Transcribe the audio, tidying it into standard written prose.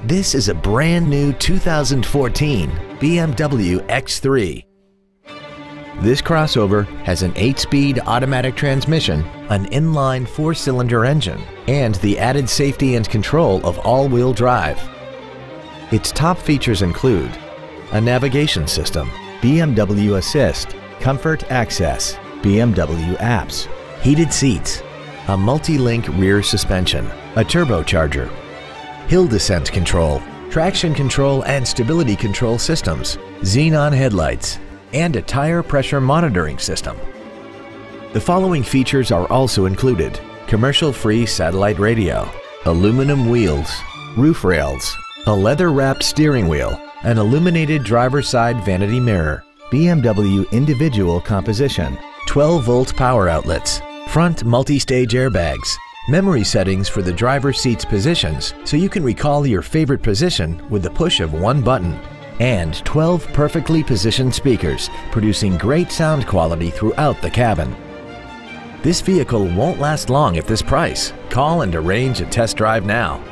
This is a brand new 2014 BMW X3. This crossover has an 8-speed automatic transmission, an inline 4-cylinder engine, and the added safety and control of all-wheel drive. Its top features include a navigation system, BMW Assist, Comfort Access, BMW Apps, heated seats, a multi-link rear suspension, a turbocharger, hill descent control, traction control and stability control systems, xenon headlights, and a tire pressure monitoring system. The following features are also included: commercial-free satellite radio, aluminum wheels, roof rails, a leather-wrapped steering wheel, an illuminated driver's side vanity mirror, BMW individual composition, 12-volt power outlets, front multi-stage airbags, memory settings for the driver's seat's positions so you can recall your favorite position with the push of one button, and 12 perfectly positioned speakers producing great sound quality throughout the cabin. This vehicle won't last long at this price. Call and arrange a test drive now.